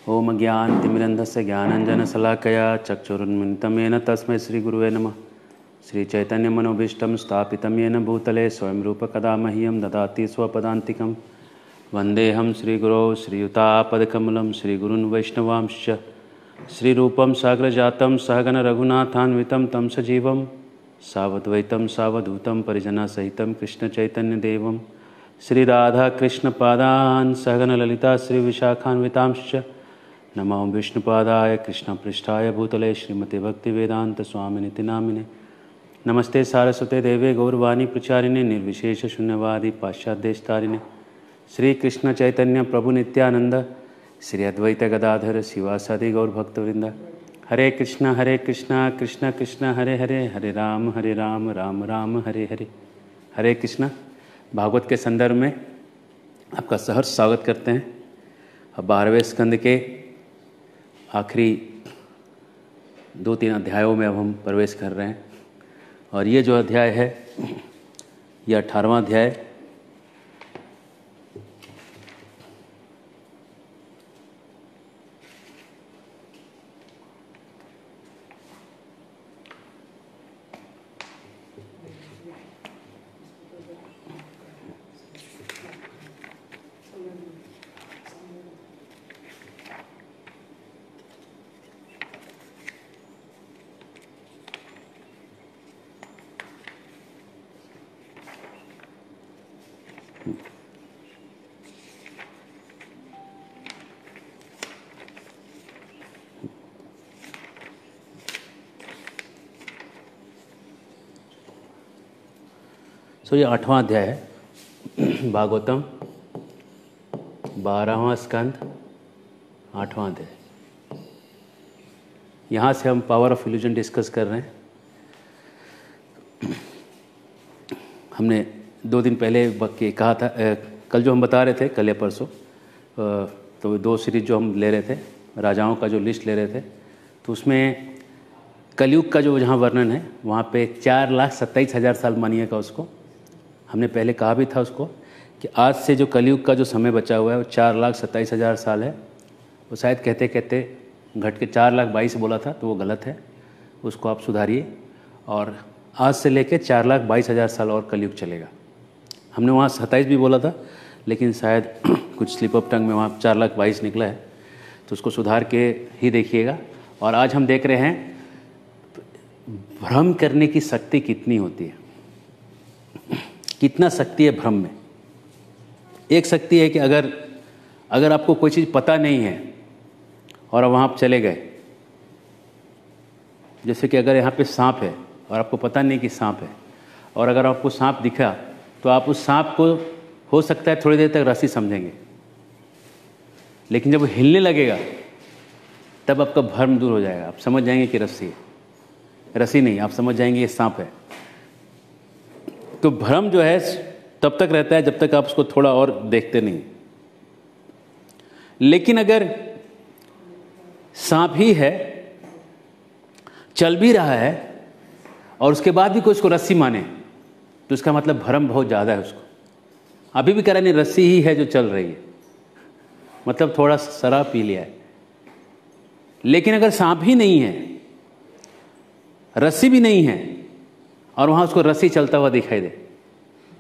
ओम ज्ञानतिमिरन्धस्य ज्ञानञ्जनशलाकया चक्षुरुन्मिलितं येन तस्मै श्रीगुरुवे नमः। श्रीचैतन्यमनोभीष्टं स्थापितं येन भूतले स्वयं रूप कदा मह्यं ददाति स्वपदान्तिकं। वन्देऽहं श्रीगुरौ श्रीयुतापदकमलं श्रीगुरून् वैष्णवांश्च। श्रीरूपं साग्रजातं सहगण रघुनाथान्वितं तं सजीवं सावद्वैतं सावधूतं परिजनसहितं कृष्णचैतन्यदेवं श्रीराधाकृष्णपादान् सहगण ललिता श्रीविशाखान्वितांश्च। नमो विष्णुपादाय कृष्णपृष्ठाय भूतले श्रीमते भक्तिवेदांत स्वामिनिति नामिने। नमस्ते सारस्वते देवे गौरवाणी प्रचारिणे निर्विशेष शून्यवादी पाश्चात्यदेशतारिणे। श्री कृष्ण चैतन्य प्रभु नित्यानंद श्री अद्वैत गदाधर शिवासादि गौर भक्तवृंद। हरे कृष्णा कृष्ण कृष्ण हरे हरे, हरे राम राम राम हरे हरे। हरे कृष्णा। भागवत के संदर्भ में आपका सहर्ष स्वागत करते हैं। अब 12वें स्कंद के आखिरी 2-3 अध्यायों में अब हम प्रवेश कर रहे हैं और ये जो अध्याय है ये 18वां अध्याय। ये 8वां अध्याय है भागवतम, 12वां स्कंद, 8वां अध्याय। यहाँ से हम पावर ऑफ इल्यूजन डिस्कस कर रहे हैं। हमने 2 दिन पहले कहा था, कल जो हम बता रहे थे, कल या परसों, तो 2 सीरीज जो हम ले रहे थे, राजाओं का जो लिस्ट ले रहे थे, तो उसमें कलयुग का जो जहाँ वर्णन है वहाँ पे 4,27,000 साल मानिएगा उसको। हमने पहले कहा भी था उसको कि आज से जो कलयुग का जो समय बचा हुआ है वो 4,27,000 साल है। वो शायद कहते कहते घट के 4,22,000 बोला था, तो वो गलत है, उसको आप सुधारिए। और आज से लेके 4,22,000 साल और कलयुग चलेगा। हमने वहाँ 27 भी बोला था, लेकिन शायद कुछ स्लिप ऑफ टंग में वहाँ 4,22,000 निकला है, तो उसको सुधार के ही देखिएगा। और आज हम देख रहे हैं भ्रम करने की शक्ति कितनी होती है, कितना शक्ति है भ्रम में। एक शक्ति है कि अगर आपको कोई चीज़ पता नहीं है और वहाँ आप चले गए, जैसे कि अगर यहाँ पे सांप है और आपको पता नहीं कि सांप है, और अगर आपको सांप दिखा तो आप उस सांप को हो सकता है थोड़ी देर तक रस्सी समझेंगे, लेकिन जब वो हिलने लगेगा तब आपका भ्रम दूर हो जाएगा। आप समझ जाएंगे कि रस्सी है, रस्सी नहीं, आप समझ जाएंगे ये सांप है। तो भ्रम जो है तब तक रहता है जब तक आप उसको थोड़ा और देखते नहीं। लेकिन अगर सांप ही है, चल भी रहा है और उसके बाद भी कोई उसको रस्सी माने, तो उसका मतलब भ्रम बहुत ज़्यादा है उसको। अभी भी कह रहा नहीं, रस्सी ही है जो चल रही है, मतलब थोड़ा शराब पी लिया है। लेकिन अगर सांप ही नहीं है, रस्सी भी नहीं है, और वहाँ उसको रस्सी चलता हुआ दिखाई दे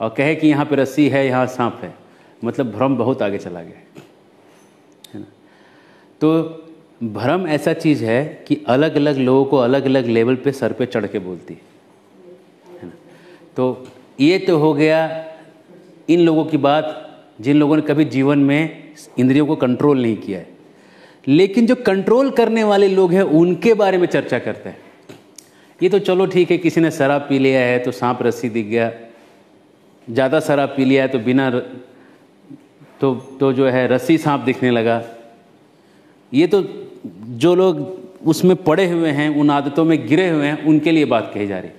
और कहे कि यहाँ पे रस्सी है, यहाँ सांप है, मतलब भ्रम बहुत आगे चला गया है ना। तो भ्रम ऐसा चीज़ है कि अलग अलग लोगों को अलग अलग लेवल पे सर पे चढ़ के बोलती है ना। तो ये तो हो गया इन लोगों की बात जिन लोगों ने कभी जीवन में इंद्रियों को कंट्रोल नहीं किया है। लेकिन जो कंट्रोल करने वाले लोग हैं उनके बारे में चर्चा करते हैं। ये तो चलो ठीक है, किसी ने शराब पी लिया है तो सांप रस्सी दिख गया, ज़्यादा शराब पी लिया है तो बिना तो जो है रस्सी सांप दिखने लगा। ये तो जो लोग उसमें पड़े हुए हैं, उन आदतों में गिरे हुए हैं, उनके लिए बात कही जा रही।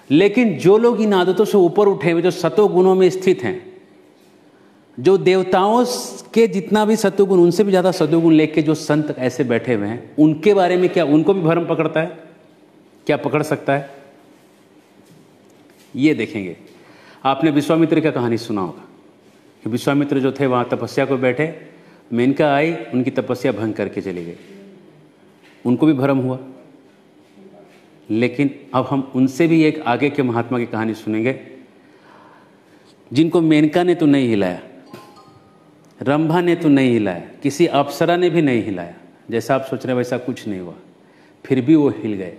लेकिन जो लोग इन आदतों से ऊपर उठे हुए, जो सतो गुणों में स्थित हैं, जो देवताओं के जितना भी सतोगुण, उनसे भी ज़्यादा सतोगुण लेके जो संत ऐसे बैठे हुए हैं, उनके बारे में क्या उनको भी भ्रम पकड़ता है? क्या पकड़ सकता है? ये देखेंगे। आपने विश्वामित्र का कहानी सुना होगा कि विश्वामित्र जो थे वहाँ तपस्या को बैठे मेनका आई, उनकी तपस्या भंग करके चली गई, उनको भी भ्रम हुआ। लेकिन अब हम उनसे भी एक आगे के महात्मा की कहानी सुनेंगे, जिनको मेनका ने तो नहीं हिलाया, रंभा ने तो नहीं हिलाया, किसी अप्सरा ने भी नहीं हिलाया, जैसा आप सोच रहे हैं वैसा कुछ नहीं हुआ, फिर भी वो हिल गए।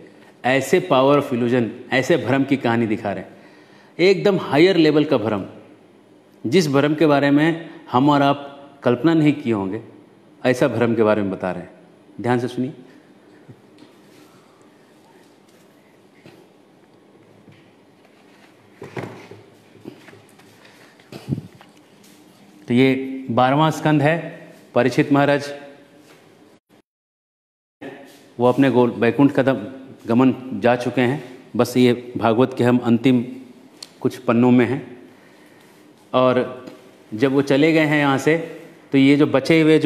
ऐसे पावर ऑफ इल्यूजन, ऐसे भ्रम की कहानी दिखा रहे हैं, एकदम हायर लेवल का भ्रम, जिस भ्रम के बारे में हम और आप कल्पना नहीं किए होंगे, ऐसा भ्रम के बारे में बता रहे हैं। ध्यान से सुनिए। तो ये 12वां स्कंद है। परीक्षित महाराज वो अपने गोल वैकुंठ का गमन जा चुके हैं, बस ये भागवत के हम अंतिम कुछ पन्नों में हैं। और जब वो चले गए हैं यहाँ से, तो ये जो बचे हुए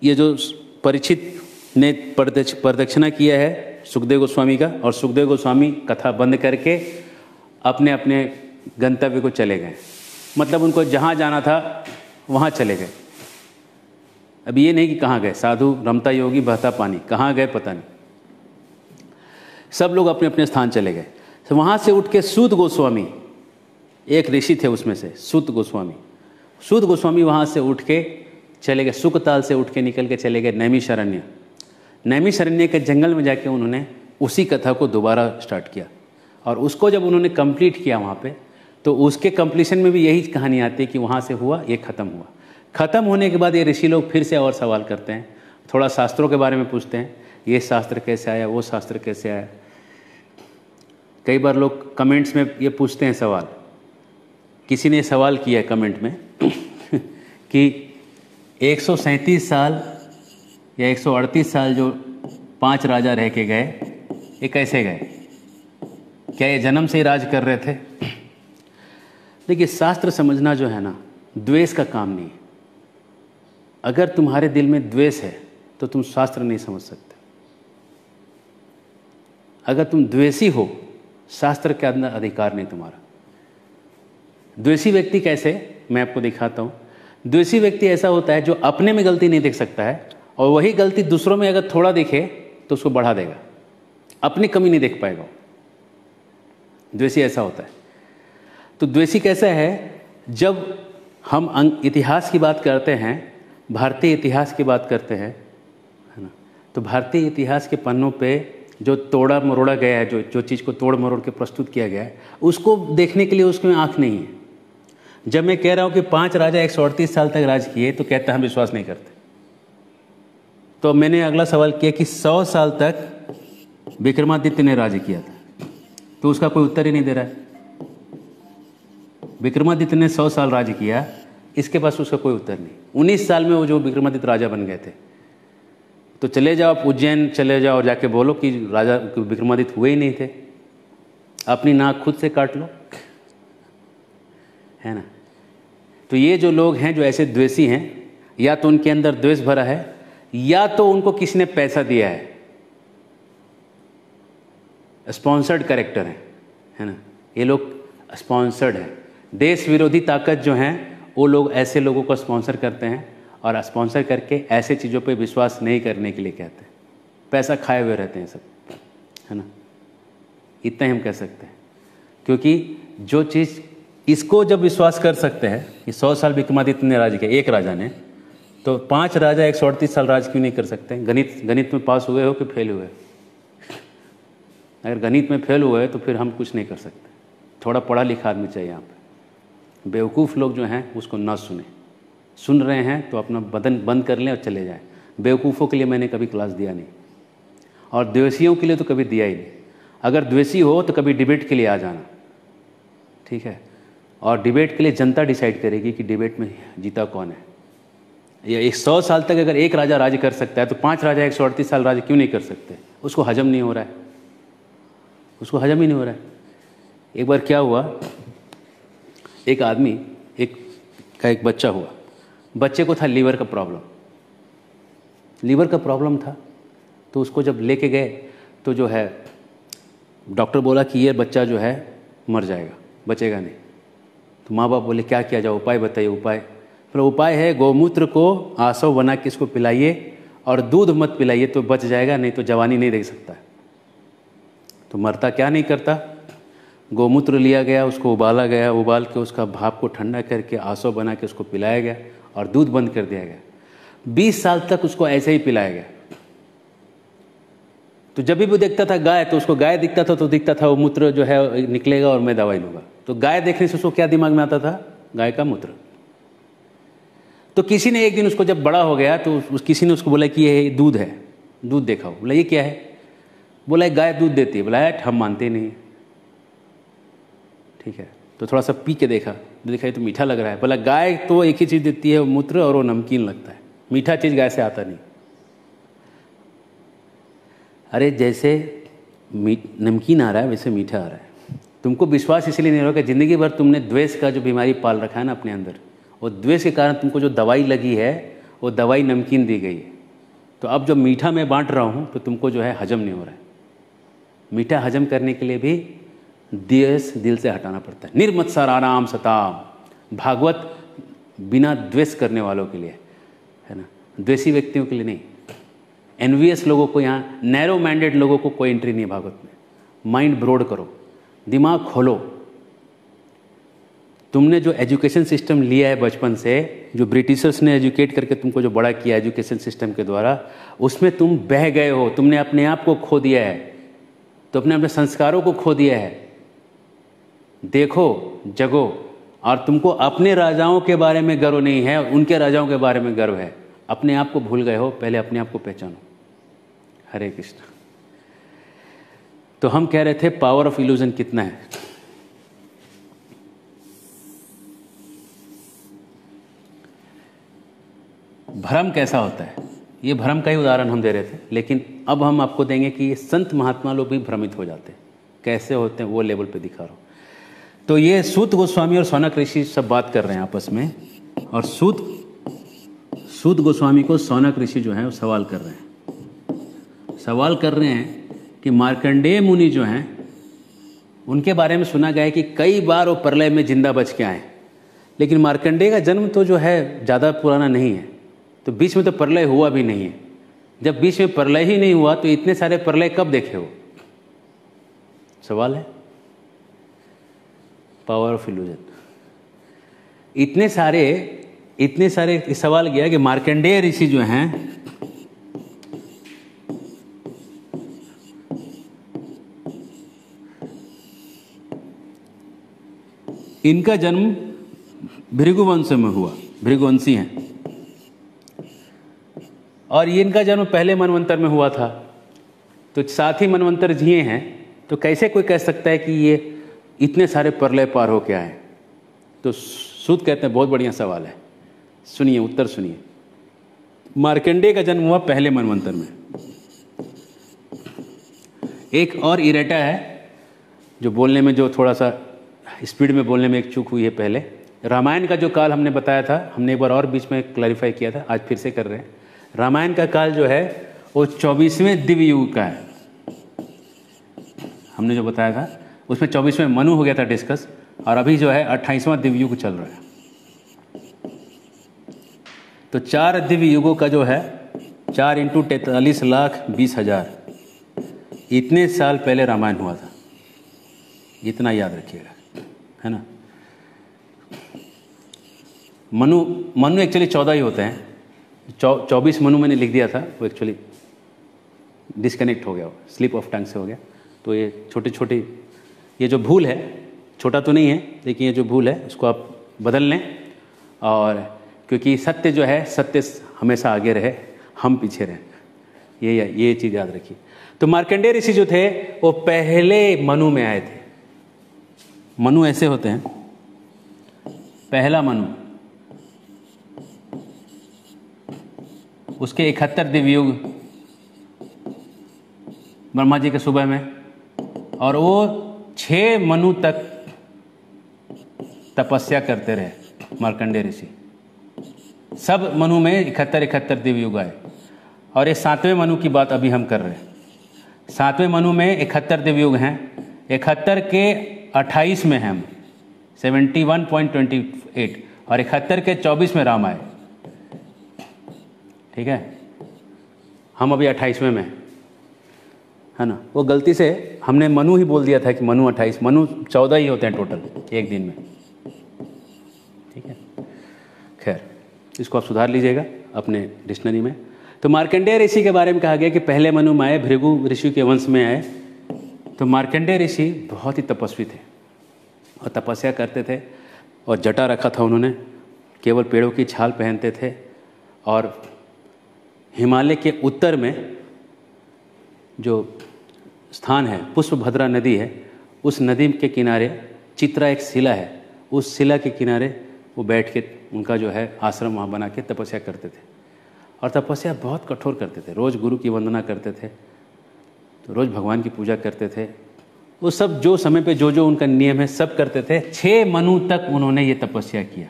ये जो परीक्षित ने प्रदक्षिणा किया है सुखदेव गोस्वामी का, और सुखदेव गोस्वामी कथा बंद करके अपने अपने गंतव्य को चले गए। मतलब उनको जहाँ जाना था वहाँ चले गए। अब ये नहीं कि कहाँ गए, साधु रमता योगी बहता पानी, कहाँ गए पता नहीं, सब लोग अपने अपने स्थान चले गए। तो वहाँ से उठ के सूत गोस्वामी, एक ऋषि थे उसमें से सूत गोस्वामी वहाँ से उठ के चले गए, सुकताल से उठ के निकल के चले गए नैमिषारण्य। नैमिषारण्य के जंगल में जाके उन्होंने उसी कथा को दोबारा स्टार्ट किया, और उसको जब उन्होंने कंप्लीट किया वहाँ पे, तो उसके कंप्लीशन में भी यही कहानी आती है कि वहाँ से हुआ, ये ख़त्म हुआ। ख़त्म होने के बाद ये ऋषि लोग फिर से और सवाल करते हैं, थोड़ा शास्त्रों के बारे में पूछते हैं, ये शास्त्र कैसे आया, वो शास्त्र कैसे आया। कई बार लोग कमेंट्स में ये पूछते हैं सवाल, किसी ने सवाल किया है कमेंट में कि 137 साल या 138 साल जो 5 राजा रह के गए, ये कैसे गए, क्या ये जन्म से ही राज कर रहे थे? देखिए, शास्त्र समझना जो है ना, द्वेष का काम नहीं है। अगर तुम्हारे दिल में द्वेष है तो तुम शास्त्र नहीं समझ सकते। अगर तुम द्वेषी हो, शास्त्र के अंदर अधिकार नहीं तुम्हारा। द्वेषी व्यक्ति कैसे, मैं आपको दिखाता हूँ। द्वेषी व्यक्ति ऐसा होता है जो अपने में गलती नहीं देख सकता है, और वही गलती दूसरों में अगर थोड़ा दिखे तो उसको बढ़ा देगा, अपनी कमी नहीं देख पाएगा। द्वेषी ऐसा होता है। तो द्वेषी कैसा है, जब हम इतिहास की बात करते हैं, भारतीय इतिहास की बात करते हैं, है ना, तो भारतीय इतिहास के पन्नों पे जो तोड़ा मरोड़ा गया है, जो चीज़ को तोड़ मरोड़ के प्रस्तुत किया गया है, उसको देखने के लिए उसमें आँख नहीं है। जब मैं कह रहा हूँ कि 5 राजा 138 साल तक राज किए, तो कहते हैं हम विश्वास नहीं करते। तो मैंने अगला सवाल किया कि 100 साल तक विक्रमादित्य ने राज किया था, तो उसका कोई उत्तर ही नहीं दे रहा है। विक्रमादित्य ने 100 साल राज किया, इसके पास उसका कोई उत्तर नहीं। 19 साल में वो जो विक्रमादित्य राजा बन गए थे। तो चले जाओ आप उज्जैन चले जाओ और जाके बोलो कि राजा विक्रमादित्य हुए ही नहीं थे, अपनी नाक खुद से काट लो, है ना। तो ये जो लोग हैं जो ऐसे द्वेषी हैं, या तो उनके अंदर द्वेष भरा है, या तो उनको किसी ने पैसा दिया है, स्पॉन्सर्ड कैरेक्टर है ना। ये लोग स्पॉन्सर्ड हैं। देश विरोधी ताकत जो हैं वो लोग ऐसे लोगों को स्पॉन्सर करते हैं, और स्पॉन्सर करके ऐसे चीज़ों पे विश्वास नहीं करने के लिए कहते हैं। पैसा खाए हुए रहते हैं सब, है ना। इतना ही हम कह सकते हैं, क्योंकि जो चीज़ इसको जब विश्वास कर सकते हैं कि 100 साल विक्रमादित्य ने राज किया, एक राजा ने, तो 5 राजा 138 साल राज क्यों नहीं कर सकते? गणित में पास हुए हो कि फेल हुए? अगर गणित में फेल हुए तो फिर हम कुछ नहीं कर सकते। थोड़ा पढ़ा लिखा आदमी चाहिए यहाँ पे। बेवकूफ़ लोग जो हैं उसको ना सुने, सुन रहे हैं तो अपना बदन बंद कर लें और चले जाएं। बेवकूफ़ों के लिए मैंने कभी क्लास दिया नहीं, और द्वेषियों के लिए तो कभी दिया ही नहीं। अगर द्वेषी हो तो कभी डिबेट के लिए आ जाना, ठीक है। और डिबेट के लिए जनता डिसाइड करेगी कि डिबेट में जीता कौन है। या 100 साल तक अगर एक राजा राज कर सकता है, तो 5 राजा 138 साल राज क्यों नहीं कर सकते? उसको हजम नहीं हो रहा है, उसको हजम ही नहीं हो रहा है। एक बार क्या हुआ, एक आदमी एक बच्चा हुआ, बच्चे को था लीवर का प्रॉब्लम था। तो उसको जब लेके गए तो जो है डॉक्टर बोला कि ये बच्चा जो है मर जाएगा, बचेगा नहीं। तो माँ बाप बोले क्या किया जाए, उपाय बताइए उपाय। तो उपाय है गौमूत्र को आसव बना के इसको पिलाइए और दूध मत पिलाइए तो बच जाएगा, नहीं तो जवानी नहीं देख सकता। तो मरता क्या नहीं करता, गौमूत्र लिया गया, उसको उबाला गया, उबाल के उसका भाप को ठंडा करके आसव बना के उसको पिलाया गया और दूध बंद कर दिया गया। 20 साल तक उसको ऐसे ही पिलाया गया। तो जब भी वो देखता था गाय, तो उसको गाय दिखता था तो दिखता था वो मूत्र जो है निकलेगा और मैं दवाई लूँगा। तो गाय देखने से उसको क्या दिमाग में आता था, गाय का मूत्र। तो किसी ने एक दिन उसको जब बड़ा हो गया तो किसी ने उसको बोला कि ये दूध है, दूध देखा। बोला ये क्या है, बोला गाय दूध देती है। बोला हम मानते नहीं। ठीक है, तो थोड़ा सा पी के देखा ये तो मीठा लग रहा है। बोला गाय तो एक ही चीज़ देती है, मूत्र, और वो नमकीन लगता है, मीठा चीज़ गाय से आता नहीं। अरे जैसे नमकीन आ रहा है वैसे मीठा आ रहा है। तुमको विश्वास इसलिए नहीं होगा कि ज़िंदगी भर तुमने द्वेष का जो बीमारी पाल रखा है ना अपने अंदर, और द्वेष के कारण तुमको जो दवाई लगी है वो दवाई नमकीन दी गई है। तो अब जो मीठा मैं बांट रहा हूँ तो तुमको जो है हजम नहीं हो रहा है। मीठा हजम करने के लिए भी द्वेष दिल से हटाना पड़ता है। निर्मत्सराणाम सताम, भागवत बिना द्वेष करने वालों के लिए है ना, द्वेषी व्यक्तियों के लिए नहीं। एनवियस लोगों को, यहाँ नैरो माइंडेड लोगों को कोई एंट्री नहीं है भागवत में। माइंड ब्रॉड करो, दिमाग खोलो। तुमने जो एजुकेशन सिस्टम लिया है बचपन से, जो ब्रिटिशर्स ने एजुकेट करके तुमको जो बड़ा किया एजुकेशन सिस्टम के द्वारा, उसमें तुम बह गए हो। तुमने अपने आप को खो दिया है, तो अपने संस्कारों को खो दिया है। देखो, जगो। और तुमको अपने राजाओं के बारे में गर्व नहीं है, उनके राजाओं के बारे में गर्व है। अपने आप को भूल गए हो, पहले अपने आप को पहचानो। हरे कृष्ण। तो हम कह रहे थे पावर ऑफ इल्यूजन कितना है। भ्रम कैसा होता है, ये भ्रम का ही उदाहरण हम दे रहे थे, लेकिन अब हम आपको देंगे कि ये संत महात्मा लोग भी भ्रमित हो जाते हैं। कैसे होते हैं वो लेवल पे दिखा रहा हूँ। तो ये सूत गोस्वामी और सौनक ऋषि सब बात कर रहे हैं आपस में, और सूत गोस्वामी को सौनक ऋषि जो है वो सवाल कर रहे हैं कि मार्कंडेय मुनि जो हैं उनके बारे में सुना गया है कि कई बार वो प्रलय में जिंदा बच के आए, लेकिन मार्कंडेय का जन्म तो जो है ज़्यादा पुराना नहीं है, तो बीच में तो प्रलय हुआ भी नहीं है। जब बीच में प्रलय ही नहीं हुआ तो इतने सारे प्रलय कब देखे हो, सवाल है। Power of illusion. इतने सारे सवाल किया कि मार्कंडेय ऋषि जो हैं इनका जन्म भृगुवंश में हुआ, भृगुवंशी हैं, और ये इनका जन्म पहले मनवंतर में हुआ था। तो साथ ही मनवंतर जिए हैं, तो कैसे कोई कह सकता है कि ये इतने सारे प्रलय पार हो के आए। तो सूत कहते हैं बहुत बढ़िया सवाल है, सुनिए, उत्तर सुनिए। मार्कंडेय का जन्म हुआ पहले मनवंतर में। एक और इरेटा है जो बोलने में, जो थोड़ा सा स्पीड में बोलने में एक चूक हुई है। पहले रामायण का जो काल हमने बताया था, हमने एक बार और बीच में क्लैरिफाई किया था, आज फिर से कर रहे हैं। रामायण का काल जो है वो 24वें दिव्य युग का है। हमने जो बताया था उसमें 24वें मनु हो गया था डिस्कस, और अभी जो है 28वां दिव्य युग चल रहा है। तो 4 दिव्य युगों का जो है 4 × 43,20,000 इतने साल पहले रामायण हुआ था। इतना याद रखिएगा, है ना। मनु एक्चुअली 14 ही होते हैं। 24 मनु मैंने लिख दिया था, वो एक्चुअली डिस्कनेक्ट हो गया, वो स्लिप ऑफ टंग से हो गया। तो ये छोटी ये जो भूल है, छोटा तो नहीं है लेकिन ये जो भूल है उसको आप बदल लें। और क्योंकि सत्य जो है, सत्य हमेशा आगे रहे, हम पीछे रहें, ये चीज़ याद रखिए। तो मार्कंडेय ऋषि जो थे वो पहले मनु में आए थे। मनु ऐसे होते हैं, पहला मनु, उसके 71 दिव्य युग ब्रह्मा जी के सुबह में, और वो 6 मनु तक तपस्या करते रहे मार्कंडेय ऋषि। सब मनु में 71 दिव्य युग आए, और ये 7वें मनु की बात अभी हम कर रहे हैं। 7वें मनु में 71 दिव्य युग हैं, 71 के 28 में हैं हम, 71.28, और 71 के 24 में राम आए, ठीक है। हम अभी 28वें में, है ना। वो गलती से हमने मनु ही बोल दिया था कि मनु 28, मनु 14 ही होते हैं टोटल एक दिन में, ठीक है। खैर, इसको आप सुधार लीजिएगा अपने डिक्शनरी में। तो मार्कंडेय ऋषि के बारे में कहा गया कि पहले मनु में आए, भृगु ऋषि के वंश में आए। तो मार्कंडेय ऋषि बहुत ही तपस्वी थे और तपस्या करते थे, और जटा रखा था उन्होंने, केवल पेड़ों की छाल पहनते थे। और हिमालय के उत्तर में जो स्थान है, पुष्पभद्रा नदी है, उस नदी के किनारे चित्रा एक शिला है, उस शिला के किनारे वो बैठ के उनका जो है आश्रम वहाँ बना के तपस्या करते थे। और तपस्या बहुत कठोर करते थे, रोज़ गुरु की वंदना करते थे, तो रोज़ भगवान की पूजा करते थे। वो सब जो समय पे जो जो उनका नियम है सब करते थे। 6 मनु तक उन्होंने ये तपस्या किया।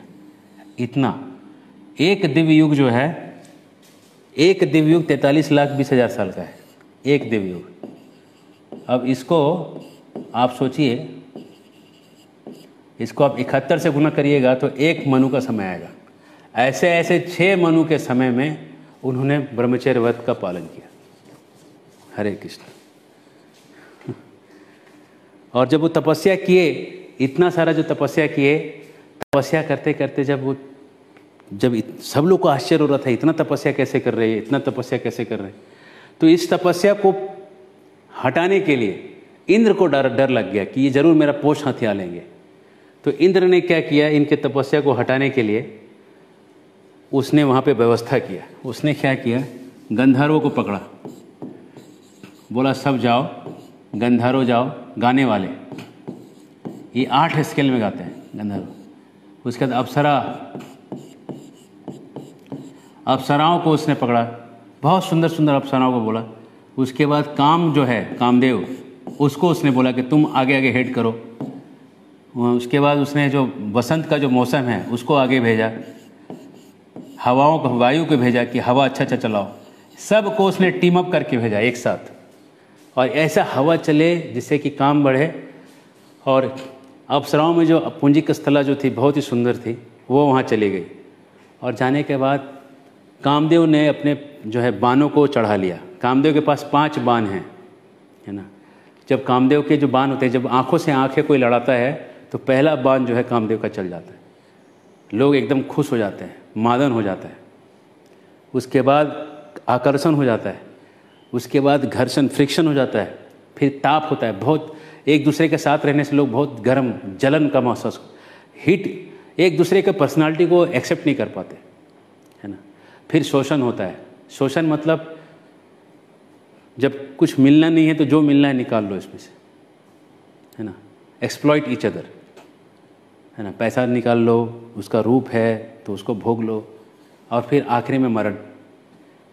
इतना एक दिव्य युग जो है, एक दिव्य युग 43,20,000 साल का है, एक दिव्य युग। अब इसको आप सोचिए, इसको आप 71 से गुना करिएगा तो एक मनु का समय आएगा। ऐसे ऐसे 6 मनु के समय में उन्होंने ब्रह्मचर्य व्रत का पालन किया। हरे कृष्ण। और जब वो तपस्या किए, इतना सारा जो तपस्या किए, तपस्या करते करते जब सब लोग को आश्चर्य हो रहा था, इतना तपस्या कैसे कर रहे हैं, इतना तपस्या कैसे कर रहे हैं। तो इस तपस्या को हटाने के लिए इंद्र को डर लग गया कि ये जरूर मेरा पोष हथिया लेंगे। तो इंद्र ने क्या किया, इनके तपस्या को हटाने के लिए उसने वहाँ पे व्यवस्था किया। उसने क्या किया, गंधर्वों को पकड़ा, बोला सब जाओ, गंधर्व जाओ, गाने वाले, ये 8 स्केल में गाते हैं गंधर्व। उसके बाद अप्सराओं को उसने पकड़ा, बहुत सुंदर सुंदर अप्सराओं को बोला। उसके बाद काम जो है, कामदेव, उसको उसने बोला कि तुम आगे आगे हेड करो। उसके बाद उसने जो बसंत का जो मौसम है उसको आगे भेजा, हवाओं को, वायु को भेजा कि हवा अच्छा चलाओ। सबको उसने टीम अप करके भेजा एक साथ, और ऐसा हवा चले जिससे कि काम बढ़े। और अप्सराओं में जो पुंजिक स्थला जो थी बहुत ही सुंदर थी, वो वहाँ चली गई। और जाने के बाद कामदेव ने अपने जो है बाणों को चढ़ा लिया। कामदेव के पास 5 बाण हैं, है ना। जब कामदेव के जो बाण होते हैं, जब आंखों से आंखें कोई लड़ाता है तो पहला बाण जो है कामदेव का चल जाता है, लोग एकदम खुश हो जाते हैं, मादन हो जाता है। उसके बाद आकर्षण हो जाता है, उसके बाद घर्षण, फ्रिक्शन हो जाता है, फिर ताप होता है बहुत। एक दूसरे के साथ रहने से लोग बहुत गर्म, जलन का महसूस, हीट, एक दूसरे के पर्सनालिटी को एक्सेप्ट नहीं कर पाते, है ना। फिर शोषण होता है। शोषण मतलब जब कुछ मिलना नहीं है तो जो मिलना है निकाल लो इसमें से, है ना। एक्सप्लॉइट ईच अदर, है ना। पैसा निकाल लो, उसका रूप है तो उसको भोग लो, और फिर आखिरी में मरण।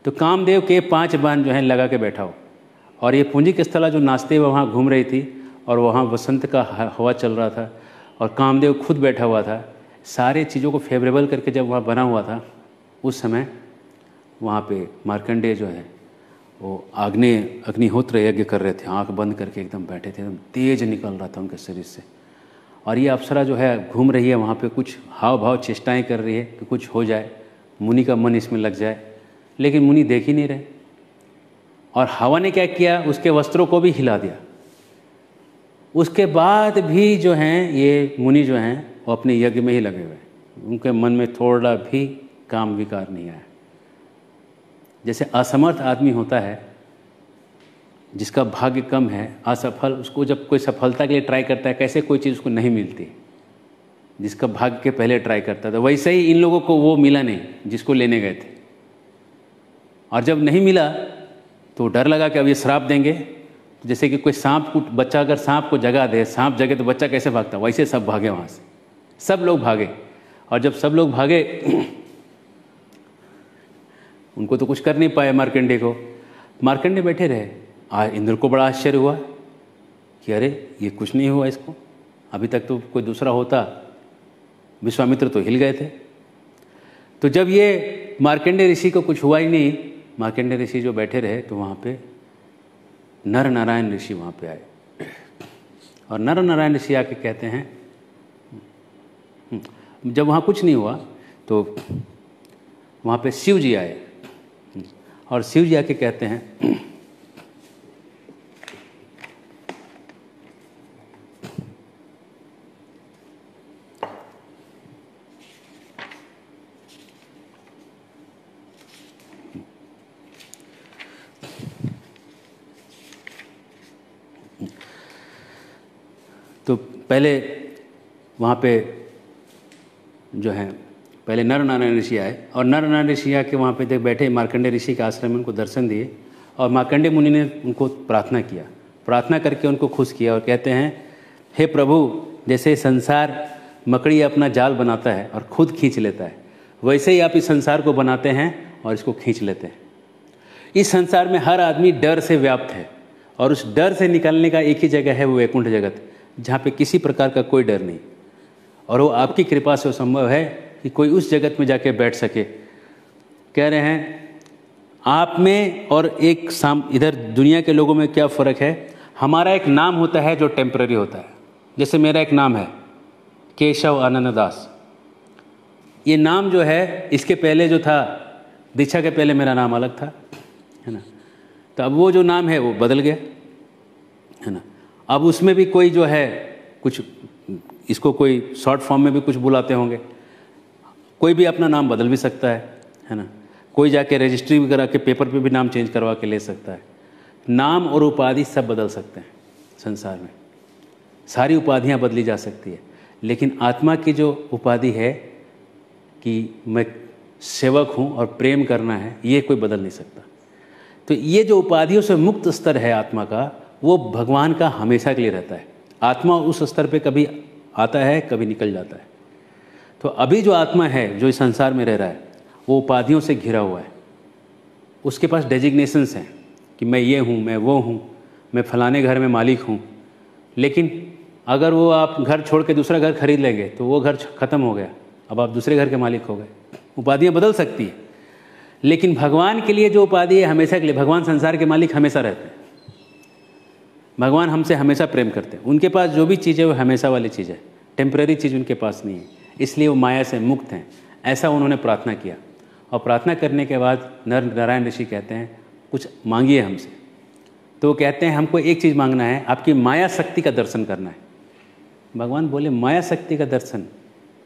तो कामदेव के 5 बाण जो है लगा के बैठा हो। और ये पुंजिक स्थला जो नाचते हुए वहाँ घूम रही थी, और वहाँ वसंत का हवा चल रहा था, और कामदेव खुद बैठा हुआ था। सारे चीज़ों को फेवरेबल करके जब वहाँ बना हुआ था, उस समय वहाँ पे मार्कंडेय जो है वो अग्निहोत्र यज्ञ कर रहे थे, आंख बंद करके एकदम बैठे थे, एकदम तेज निकल रहा था उनके शरीर से। और ये अप्सरा जो है घूम रही है वहाँ पे, कुछ हाव भाव चेष्टाएं कर रही है कि कुछ हो जाए, मुनि का मन इसमें लग जाए, लेकिन मुनि देख ही नहीं रहे। और हवा ने क्या किया, उसके वस्त्रों को भी हिला दिया। उसके बाद भी जो हैं ये मुनि जो हैं वो अपने यज्ञ में ही लगे हुए, उनके मन में थोड़ा भी काम विकार नहीं आया। जैसे असमर्थ आदमी होता है, जिसका भाग्य कम है, असफल, उसको जब कोई सफलता के लिए ट्राई करता है, कैसे कोई चीज़ उसको नहीं मिलती, जिसका भाग्य के पहले ट्राई करता था, वैसे ही इन लोगों को वो मिला नहीं जिसको लेने गए थे। और जब नहीं मिला तो डर लगा कि अब ये श्राप देंगे। जैसे कि कोई सांप को, बच्चा अगर सांप को जगा दे, सांप जगे तो बच्चा कैसे भागता, वैसे सब भागे वहाँ से, सब लोग भागे। और जब सब लोग भागे उनको तो कुछ कर नहीं पाए मार्कंडेय को। मार्कंडेय बैठे रहे। इंद्र को बड़ा आश्चर्य हुआ कि अरे ये कुछ नहीं हुआ इसको, अभी तक तो कोई दूसरा होता, विश्वामित्र तो हिल गए थे। तो जब ये मार्कंडेय ऋषि को कुछ हुआ ही नहीं, मार्कंडेय ऋषि जो बैठे रहे, तो वहाँ पे नर नारायण ऋषि वहाँ पे आए। और नर नारायण ऋषि आके कहते हैं, जब वहाँ कुछ नहीं हुआ तो वहाँ पे शिव जी आए और शिव जी आके कहते हैं तो पहले वहाँ पे जो है पहले नर नारायण ऋषि आए और नर नारायण ऋषि आके वहाँ पे देख बैठे मार्कंडेय ऋषि के आश्रम में उनको दर्शन दिए और मार्कंडेय मुनि ने उनको प्रार्थना किया, प्रार्थना करके उनको खुश किया और कहते हैं हे प्रभु, जैसे संसार मकड़ी अपना जाल बनाता है और खुद खींच लेता है, वैसे ही आप इस संसार को बनाते हैं और इसको खींच लेते हैं। इस संसार में हर आदमी डर से व्याप्त है और उस डर से निकलने का एक ही जगह है, वो वैकुंठ जगत, जहाँ पे किसी प्रकार का कोई डर नहीं। और वो आपकी कृपा से संभव है कि कोई उस जगत में जाके बैठ सके। कह रहे हैं आप में और एक इधर दुनिया के लोगों में क्या फ़र्क है। हमारा एक नाम होता है जो टेम्पररी होता है। जैसे मेरा एक नाम है केशव आनंद दास। ये नाम जो है, इसके पहले जो था, दीक्षा के पहले मेरा नाम अलग था, है ना। तो अब वो जो नाम है वो बदल गया, है ना। अब उसमें भी कोई जो है कुछ, इसको कोई शॉर्ट फॉर्म में भी कुछ बुलाते होंगे, कोई भी अपना नाम बदल भी सकता है ना। कोई जाके रजिस्ट्री वगैरह के पेपर पे भी नाम चेंज करवा के ले सकता है। नाम और उपाधि सब बदल सकते हैं संसार में, सारी उपाधियां बदली जा सकती है, लेकिन आत्मा की जो उपाधि है कि मैं सेवक हूं और प्रेम करना है, ये कोई बदल नहीं सकता। तो ये जो उपाधियों से मुक्त स्तर है आत्मा का, वो भगवान का हमेशा के लिए रहता है। आत्मा उस स्तर पे कभी आता है, कभी निकल जाता है। तो अभी जो आत्मा है जो इस संसार में रह रहा है, वो उपाधियों से घिरा हुआ है। उसके पास डेजिग्नेशंस हैं कि मैं ये हूँ, मैं वो हूँ, मैं फलाने घर में मालिक हूँ। लेकिन अगर वो आप घर छोड़ के दूसरा घर खरीद लेंगे तो वो घर ख़त्म हो गया, अब आप दूसरे घर के मालिक हो गए। उपाधियाँ बदल सकती है, लेकिन भगवान के लिए जो उपाधि है हमेशा के लिए, भगवान संसार के मालिक हमेशा रहते हैं। भगवान हमसे हमेशा प्रेम करते हैं। उनके पास जो भी चीज़ है वो हमेशा वाली चीज़ है, टेम्परेरी चीज़ उनके पास नहीं है, इसलिए वो माया से मुक्त हैं। ऐसा उन्होंने प्रार्थना किया और प्रार्थना करने के बाद नर नारायण ऋषि कहते हैं कुछ मांगिए हमसे। तो वो कहते हैं हमको एक चीज़ मांगना है, आपकी माया शक्ति का दर्शन करना है। भगवान बोले माया शक्ति का दर्शन,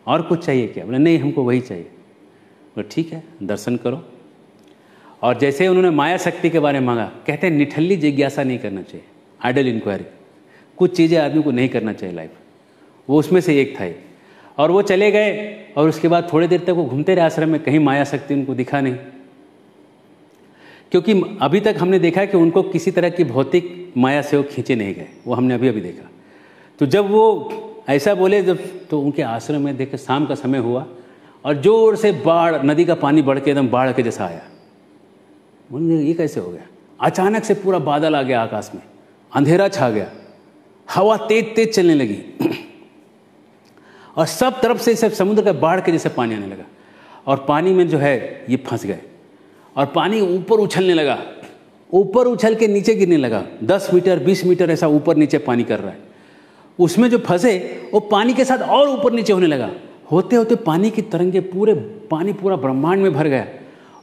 और कुछ चाहिए क्या? बोले नहीं, हमको वही चाहिए। बोले ठीक है, दर्शन करो। और जैसे उन्होंने माया शक्ति के बारे में मांगा, कहते हैं निठल्ली जिज्ञासा नहीं करना चाहिए, आइडल इंक्वायरी। कुछ चीज़ें आदमी को नहीं करना चाहिए लाइफ, वो उसमें से एक था। और वो चले गए और उसके बाद थोड़ी देर तक वो घूमते रहे आश्रम में, कहीं माया शक्ति उनको दिखा नहीं। क्योंकि अभी तक हमने देखा कि उनको किसी तरह की भौतिक माया से वो खींचे नहीं गए, वो हमने अभी अभी देखा। तो जब वो ऐसा बोले, जब तो उनके आश्रम में देखे शाम का समय हुआ और जोर से बाढ़, नदी का पानी बढ़ के एकदम बाढ़ के जैसा आया। बोले ये कैसे हो गया? अचानक से पूरा बादल आ गया, आकाश में अंधेरा छा गया, हवा तेज तेज चलने लगी और सब तरफ से सब समुद्र का बाढ़ के जैसे पानी आने लगा। और पानी में जो है ये फंस गए और पानी ऊपर उछलने लगा, ऊपर उछल के नीचे गिरने लगा। 10 मीटर 20 मीटर ऐसा ऊपर नीचे पानी कर रहा है। उसमें जो फंसे वो पानी के साथ और ऊपर नीचे होने लगा। होते होते पानी की तरंगे पानी पूरा ब्रह्मांड में भर गया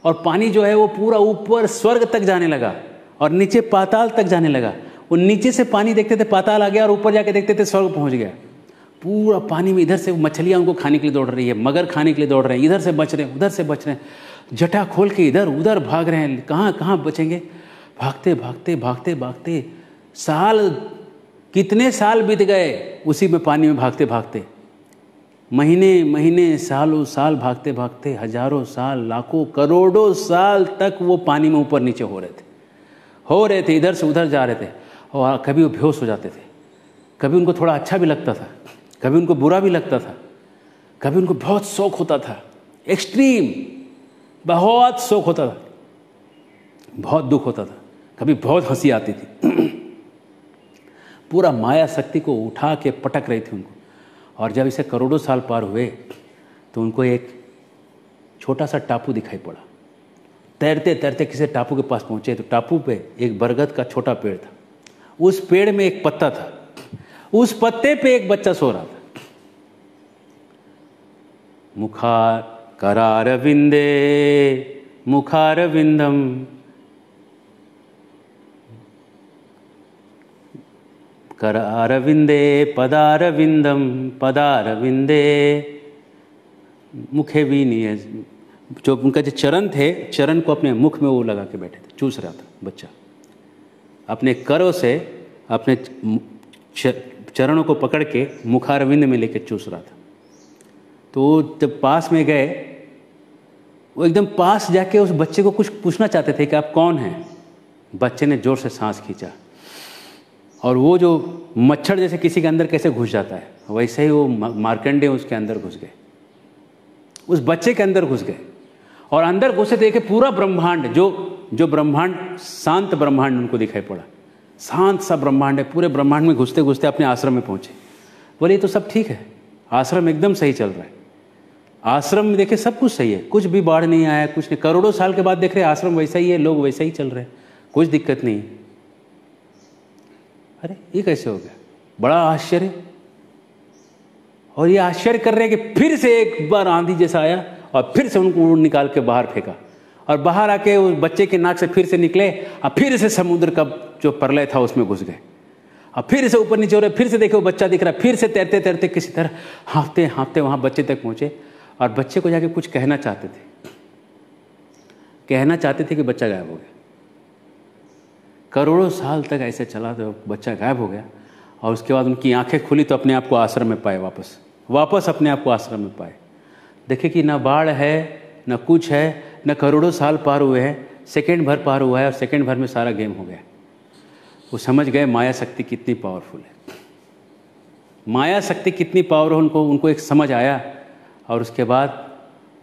और पानी जो है वो पूरा ऊपर स्वर्ग तक जाने लगा और नीचे पाताल तक जाने लगा। वो नीचे से पानी देखते थे पाताल आ गया और ऊपर जाके देखते थे स्वर्ग पहुंच गया। पूरा पानी में इधर से मछलियाँ उनको खाने के लिए दौड़ रही है, मगर खाने के लिए दौड़ रहे हैं, इधर से बच रहे हैं, उधर से बच रहे हैं, जटा खोल के इधर उधर भाग रहे हैं, कहाँ कहाँ बचेंगे। भागते भागते भागते भागते साल, कितने साल बीत गए उसी में पानी में भागते भागते। महीने महीने सालों साल भागते भागते, हजारों साल, लाखों करोड़ों साल तक वो पानी में ऊपर नीचे हो रहे थे, इधर से उधर जा रहे थे। और कभी वो बेहोश हो जाते थे, कभी उनको थोड़ा अच्छा भी लगता था, कभी उनको बुरा भी लगता था, कभी उनको बहुत शौक होता था, एक्सट्रीम बहुत शौक होता था, बहुत दुख होता था, कभी बहुत हंसी आती थी। पूरा माया शक्ति को उठा के पटक रही थी उनको। और जब इसे करोड़ों साल पार हुए तो उनको एक छोटा सा टापू दिखाई पड़ा। तैरते तैरते किसी टापू के पास पहुंचे तो टापू पे एक बरगद का छोटा पेड़ था। उस पेड़ में एक पत्ता था, उस पत्ते पे एक बच्चा सो रहा था। करारविंदे मुखारविंदम, करारविंदे पदारविंदम पदारविंदे मुखे वीनीय। जो उनका जो चरण थे, चरण को अपने मुख में वो लगा के बैठे थे, चूस रहा था बच्चा अपने करों से, अपने चरणों को पकड़ के मुखारविंद में लेके चूस रहा था। तो जब पास में गए, वो एकदम पास जाके उस बच्चे को कुछ पूछना चाहते थे कि आप कौन हैं। बच्चे ने जोर से सांस खींचा, और वो जो मच्छर जैसे किसी के अंदर कैसे घुस जाता है, वैसे ही वो मार्कंडेय उसके अंदर घुस गए, उस बच्चे के अंदर घुस गए। और अंदर घुसे देखे पूरा ब्रह्मांड, जो ब्रह्मांड, शांत ब्रह्मांड उनको दिखाई पड़ा। शांत सा ब्रह्मांड है। पूरे ब्रह्मांड में घुसते घुसते अपने आश्रम में पहुंचे। बोले ये तो सब ठीक है, आश्रम एकदम सही चल रहा है। आश्रम में देखे सब कुछ सही है, कुछ भी बाढ़ नहीं आया, कुछ नहीं। करोड़ों साल के बाद देख रहे आश्रम वैसा ही है, लोग वैसा ही चल रहे हैं, कुछ दिक्कत नहीं। अरे ये कैसे हो गया, बड़ा आश्चर्य। और ये आश्चर्य कर रहे हैं कि फिर से एक बार आंधी जैसा आया और फिर से उनको निकाल के बाहर फेंका, और बाहर आके उस बच्चे के नाक से फिर से निकले, और फिर से समुद्र का जो प्रलय था उसमें घुस गए। और फिर से ऊपर नीचे हो रहे, फिर से देखे वो बच्चा दिख रहा है, फिर से तैरते तैरते किसी तरह हाँफते हाँफते वहाँ बच्चे तक पहुँचे। और बच्चे को जाके कुछ कहना चाहते थे कि बच्चा गायब हो गया। करोड़ों साल तक ऐसे चला तो बच्चा गायब हो गया। और उसके बाद उनकी आंखें खुली तो अपने आप को आश्रम में पाए, वापस अपने आप को आश्रम में पाए। देखे कि ना बाढ़ है, ना कुछ है, ना करोड़ों साल पार हुए हैं, सेकंड भर पार हुआ है, और सेकंड भर में सारा गेम हो गया। वो समझ गए माया शक्ति कितनी पावरफुल है, माया शक्ति कितनी पावर है। उनको एक समझ आया। और उसके बाद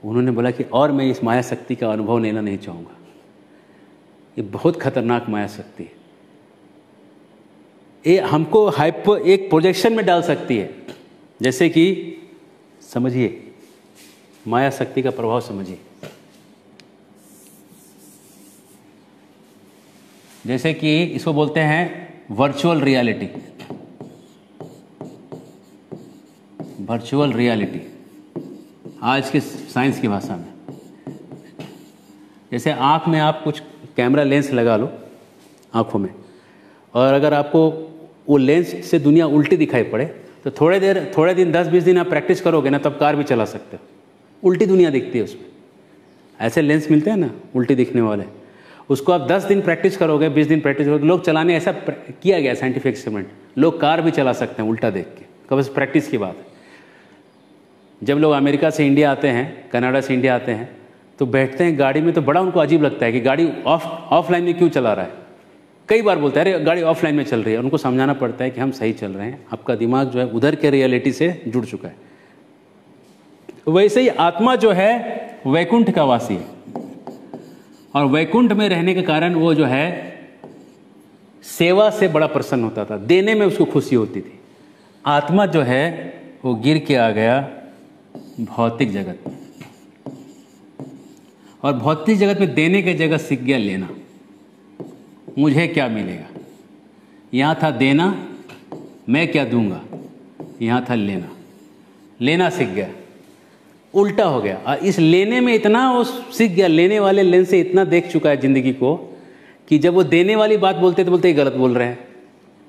उन्होंने बोला कि और मैं इस माया शक्ति का अनुभव लेना नहीं चाहूँगा, ये बहुत खतरनाक माया शक्ति है। ये हमको एक प्रोजेक्शन में डाल सकती है। जैसे कि समझिए, माया शक्ति का प्रभाव समझिए। जैसे कि इसको बोलते हैं वर्चुअल रियलिटी। वर्चुअल रियलिटी आज के साइंस की भाषा में, जैसे आँख में आप कुछ कैमरा लेंस लगा लो आँखों में, और अगर आपको वो लेंस से दुनिया उल्टी दिखाई पड़े तो थोड़े दिन 10-20 दिन आप प्रैक्टिस करोगे ना, तब कार भी चला सकते हो। उल्टी दुनिया दिखती है उसमें। ऐसे लेंस मिलते हैं ना उल्टी दिखने वाले, उसको आप 10 दिन प्रैक्टिस करोगे, 20 दिन प्रैक्टिस करोगे, लोग चलाने, ऐसा किया गया साइंटिफिक एक्सपेरिमेंट, लोग कार भी चला सकते हैं उल्टा देख के। कब बस प्रैक्टिस की बात है। जब लोग अमेरिका से इंडिया आते हैं, कनाडा से इंडिया आते हैं, तो बैठते हैं गाड़ी में तो बड़ा उनको अजीब लगता है कि गाड़ी ऑफलाइन में क्यों चला रहा है। कई बार बोलते हैं अरे गाड़ी ऑफलाइन में चल रही है। उनको समझाना पड़ता है कि हम सही चल रहे हैं, आपका दिमाग जो है उधर के रियलिटी से जुड़ चुका है। वैसे ही आत्मा जो है वैकुंठ का वासी है, और वैकुंठ में रहने के कारण वो जो है सेवा से बड़ा प्रसन्न होता था, देने में उसको खुशी होती थी। आत्मा जो है वो गिर के आ गया भौतिक जगत में, और भौतिक जगत में देने की जगह सीख गया लेना। मुझे क्या मिलेगा, यहाँ था देना, मैं क्या दूंगा, यहाँ था लेना सीख गया, उल्टा हो गया। और इस लेने में इतना वो सीख गया, लेने वाले लेंस से इतना देख चुका है जिंदगी को, कि जब वो देने वाली बात बोलते तो बोलते ही गलत बोल रहे हैं,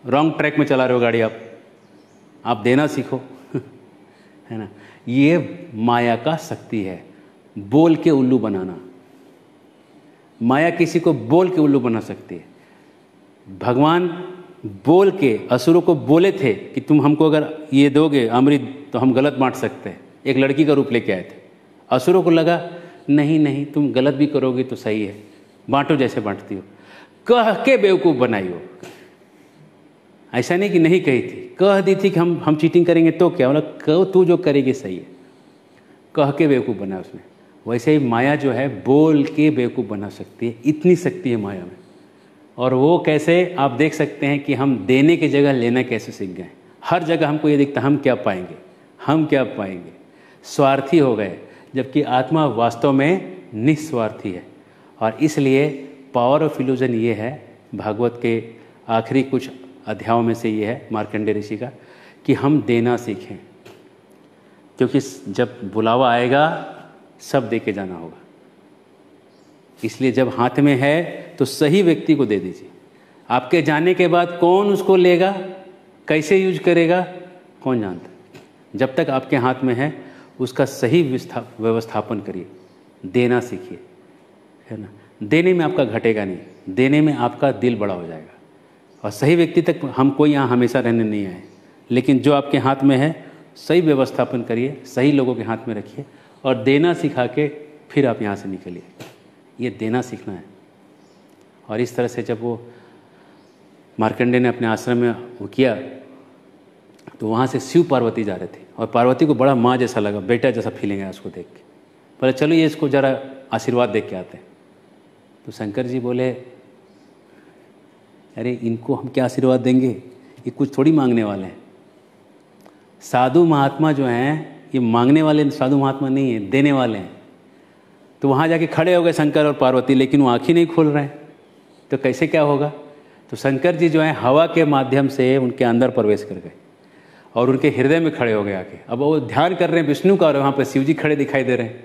रॉन्ग ट्रैक में चला रहे हो गाड़ी, आप देना सीखो है ना। ये माया का शक्ति है, बोल के उल्लू बनाना। माया किसी को बोल के उल्लू बना सकती है। भगवान बोल के असुरों को बोले थे कि तुम हमको अगर ये दोगे अमृत तो हम गलत बांट सकते हैं। एक लड़की का रूप लेके आए थे। असुरों को लगा नहीं तुम गलत भी करोगे तो सही है, बांटो जैसे बांटती हो। कह के बेवकूफ़ बनाई हो। ऐसा नहीं कि नहीं कही थी, कह दी थी कि हम चीटिंग करेंगे तो क्या, मतलब कहो तू जो करेगी सही है, कह के बेवकूफ़ बनाया उसने। वैसे ही माया जो है बोल के बेवकूफ़ बना सकती है, इतनी शक्ति है माया में। और वो कैसे आप देख सकते हैं कि हम देने की जगह लेना कैसे सीख गए। हर जगह हमको ये दिखता हम क्या पाएंगे, स्वार्थी हो गए, जबकि आत्मा वास्तव में निस्वार्थी है। और इसलिए पावर ऑफ इल्यूजन ये है, भागवत के आखिरी कुछ अध्यायों में से ये है मार्कंडेय ऋषि का, कि हम देना सीखें। क्योंकि जब बुलावा आएगा सब दे के जाना होगा। इसलिए जब हाथ में है तो सही व्यक्ति को दे दीजिए। आपके जाने के बाद कौन उसको लेगा, कैसे यूज करेगा, कौन जानता है। जब तक आपके हाथ में है उसका सही व्यवस्थापन करिए, देना सीखिए, है ना। देने में आपका घटेगा नहीं, देने में आपका दिल बड़ा हो जाएगा। और सही व्यक्ति तक हम कोई यहाँ हमेशा रहने नहीं आए, लेकिन जो आपके हाथ में है सही व्यवस्थापन करिए, सही लोगों के हाथ में रखिए और देना सिखा के फिर आप यहाँ से निकलिए। ये देना सीखना है। और इस तरह से जब वो मार्कंडेय ने अपने आश्रम में वो किया तो वहाँ से शिव पार्वती जा रहे थे और पार्वती को बड़ा माँ जैसा लगा, बेटा जैसा फीलिंग है उसको देख के। बोले चलो ये इसको ज़रा आशीर्वाद दे के आते हैं। तो शंकर जी बोले अरे इनको हम क्या आशीर्वाद देंगे, ये कुछ थोड़ी मांगने वाले हैं। साधु महात्मा जो हैं ये मांगने वाले साधु महात्मा नहीं है, देने वाले हैं। तो वहाँ जाके खड़े हो गए शंकर और पार्वती, लेकिन वो आँख ही नहीं खोल रहे हैं। तो कैसे क्या होगा। तो शंकर जी जो हैं हवा के माध्यम से उनके अंदर प्रवेश कर गए और उनके हृदय में खड़े हो गए आके। अब वो ध्यान कर रहे हैं विष्णु का और वहाँ पर शिव जी खड़े दिखाई दे रहे हैं।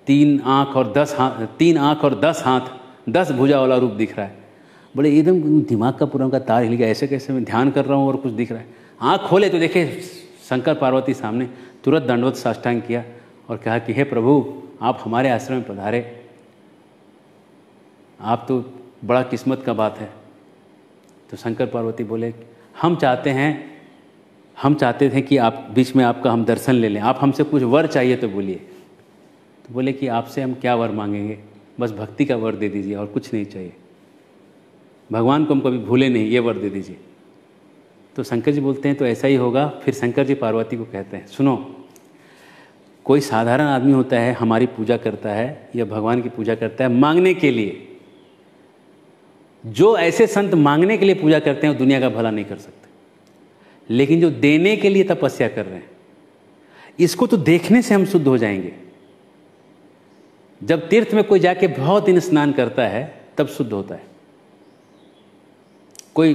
3 आँख और 10 हाथ 10 भुजा वाला रूप दिख रहा है। बड़े एकदम दिमाग का पूरा उनका तार हिल गया, ऐसे कैसे मैं ध्यान कर रहा हूँ और कुछ दिख रहा है। आँख खोले तो देखे शंकर पार्वती सामने, तुरंत दंडवत साष्टांग किया और कहा कि हे प्रभु आप हमारे आश्रम में पधारे, आप तो बड़ा किस्मत का बात है। तो शंकर पार्वती बोले हम चाहते थे कि आप बीच में आपका हम दर्शन ले लें, आप हमसे कुछ वर चाहिए तो बोलिए। तो बोले कि आपसे हम क्या वर मांगेंगे, बस भक्ति का वर दे दीजिए और कुछ नहीं चाहिए। भगवान को हम कभी भूले नहीं, ये वर दे दीजिए। तो शंकर जी बोलते हैं तो ऐसा ही होगा। फिर शंकर जी पार्वती को कहते हैं सुनो, कोई साधारण आदमी होता है हमारी पूजा करता है या भगवान की पूजा करता है मांगने के लिए। जो ऐसे संत मांगने के लिए पूजा करते हैं वो दुनिया का भला नहीं कर सकते, लेकिन जो देने के लिए तपस्या कर रहे हैं इसको तो देखने से हम शुद्ध हो जाएंगे। जब तीर्थ में कोई जाके बहुत दिन स्नान करता है तब शुद्ध होता है। कोई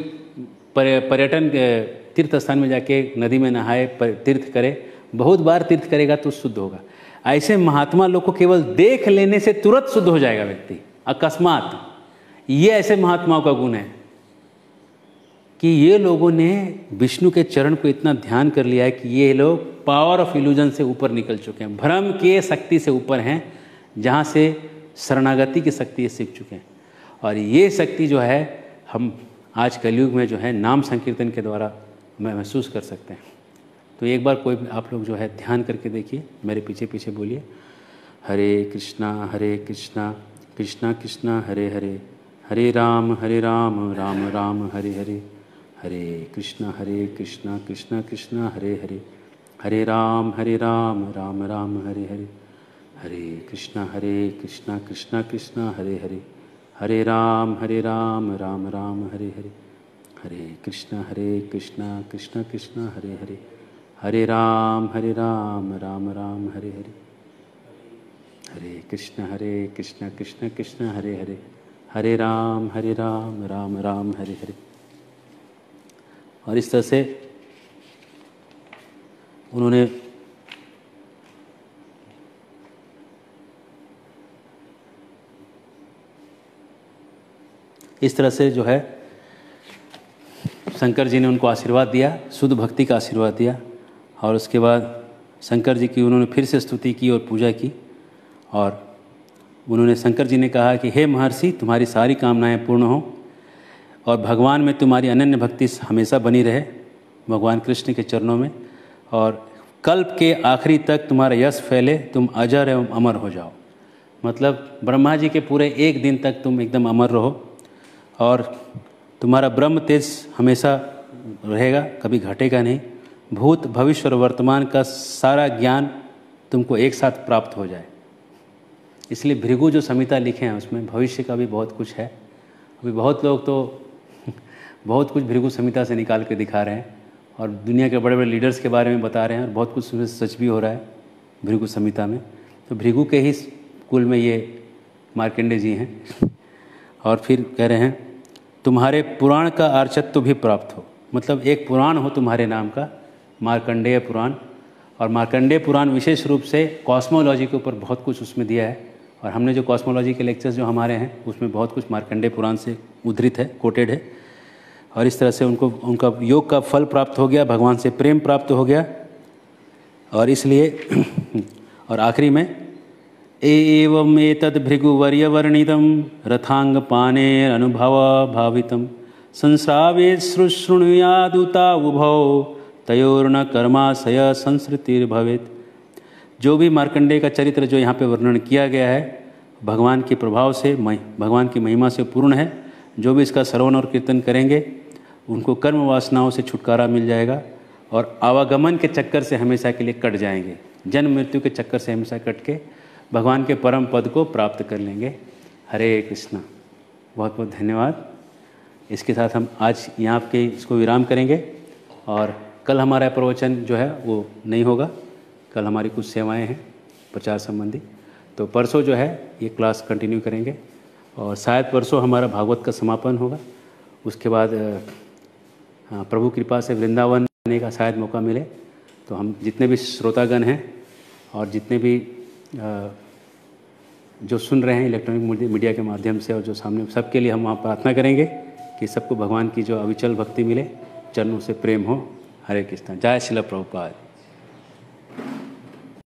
पर्यटन तीर्थ स्थान में जाके नदी में नहाए, तीर्थ करे, बहुत बार तीर्थ करेगा तो शुद्ध होगा। ऐसे महात्मा लोग को केवल देख लेने से तुरंत शुद्ध हो जाएगा व्यक्ति, अकस्मात। ये ऐसे महात्माओं का गुण है कि ये लोगों ने विष्णु के चरण को इतना ध्यान कर लिया है कि ये लोग पावर ऑफ इल्यूजन से ऊपर निकल चुके हैं, भ्रम के शक्ति से ऊपर हैं, जहाँ से शरणागति की शक्ति सीख चुके हैं। और ये शक्ति जो है हम आज कलयुग में जो है नाम संकीर्तन के द्वारा महसूस कर सकते हैं। तो एक बार कोई आप लोग जो है ध्यान करके देखिए, मेरे पीछे पीछे बोलिए हरे कृष्णा कृष्णा कृष्णा हरे हरे, हरे राम राम राम हरे हरे, हरे कृष्णा कृष्णा कृष्णा हरे हरे, हरे राम राम राम हरे हरे, हरे कृष्णा कृष्णा कृष्णा हरे हरे, हरे राम राम राम हरे हरे, हरे कृष्णा कृष्णा कृष्णा हरे हरे, हरे राम राम राम हरे हरे, हरे कृष्णा कृष्णा कृष्णा हरे हरे, हरे राम राम राम हरे हरे। और इस तरह से उन्होंने इस तरह से जो है शंकर जी ने उनको आशीर्वाद दिया, शुद्ध भक्ति का आशीर्वाद दिया। और उसके बाद शंकर जी की उन्होंने फिर से स्तुति की और पूजा की। और उन्होंने शंकर जी ने कहा कि हे महर्षि, तुम्हारी सारी कामनाएं पूर्ण हो और भगवान में तुम्हारी अनन्य भक्ति हमेशा बनी रहे, भगवान कृष्ण के चरणों में, और कल्प के आखिरी तक तुम्हारा यश फैले, तुम अजर एवं अमर हो जाओ। मतलब ब्रह्मा जी के पूरे 1 दिन तक तुम एकदम अमर रहो और तुम्हारा ब्रह्म तेज हमेशा रहेगा, कभी घटेगा नहीं। भूत भविष्य और वर्तमान का सारा ज्ञान तुमको एक साथ प्राप्त हो जाए। इसलिए भृगु जो संहिता लिखे हैं उसमें भविष्य का भी बहुत कुछ है। अभी बहुत लोग तो बहुत कुछ भृगु संहिता से निकाल के दिखा रहे हैं और दुनिया के बड़े बड़े लीडर्स के बारे में बता रहे हैं, और बहुत कुछ सच भी हो रहा है भृगु संहिता में। तो भृगु के ही कुल में ये मार्कंडेय जी हैं। और फिर कह रहे हैं तुम्हारे पुराण का आर्चत्व भी प्राप्त हो, मतलब एक पुराण हो तुम्हारे नाम का, मार्कंडेय पुराण, और मार्कंडेय पुराण विशेष रूप से कॉस्मोलॉजी के ऊपर बहुत कुछ उसमें दिया है, और हमने जो कॉस्मोलॉजी के लेक्चर्स जो हमारे हैं उसमें बहुत कुछ मार्कंडेय पुराण से उद्धृत है, कोटेड है। और इस तरह से उनका योग का फल प्राप्त हो गया, भगवान से प्रेम प्राप्त हो गया। और इसलिए और आखिरी में एवं एतद् भृगुवर्यवर्णितं रथांगपानेर अनुभव भावितं संस्रावे शृणुयादुता उभौ तयोर्न कर्माशय संसृतिर्भवेत्। जो भी मार्कंडेय का चरित्र जो यहाँ पे वर्णन किया गया है भगवान के प्रभाव से, भगवान की महिमा से पूर्ण है। जो भी इसका श्रवण और कीर्तन करेंगे उनको कर्म वासनाओं से छुटकारा मिल जाएगा और आवागमन के चक्कर से हमेशा के लिए कट जाएंगे, जन्म मृत्यु के चक्कर से हमेशा कट के भगवान के परम पद को प्राप्त कर लेंगे। हरे कृष्णा। बहुत बहुत धन्यवाद। इसके साथ हम आज यहाँ के इसको विराम करेंगे और कल हमारा प्रवचन जो है वो नहीं होगा। कल हमारी कुछ सेवाएं हैं प्रचार संबंधी, तो परसों जो है ये क्लास कंटिन्यू करेंगे और शायद परसों हमारा भागवत का समापन होगा। उसके बाद प्रभु कृपा से वृंदावन आने का शायद मौका मिले, तो हम जितने भी श्रोतागण हैं और जितने भी जो सुन रहे हैं इलेक्ट्रॉनिक मीडिया के माध्यम से और जो सामने, सबके लिए हम वहाँ प्रार्थना करेंगे कि सबको भगवान की जो अविचल भक्ति मिले, चरणों से प्रेम हो। हरे कृष्णा। जय श्रील प्रभुपाद।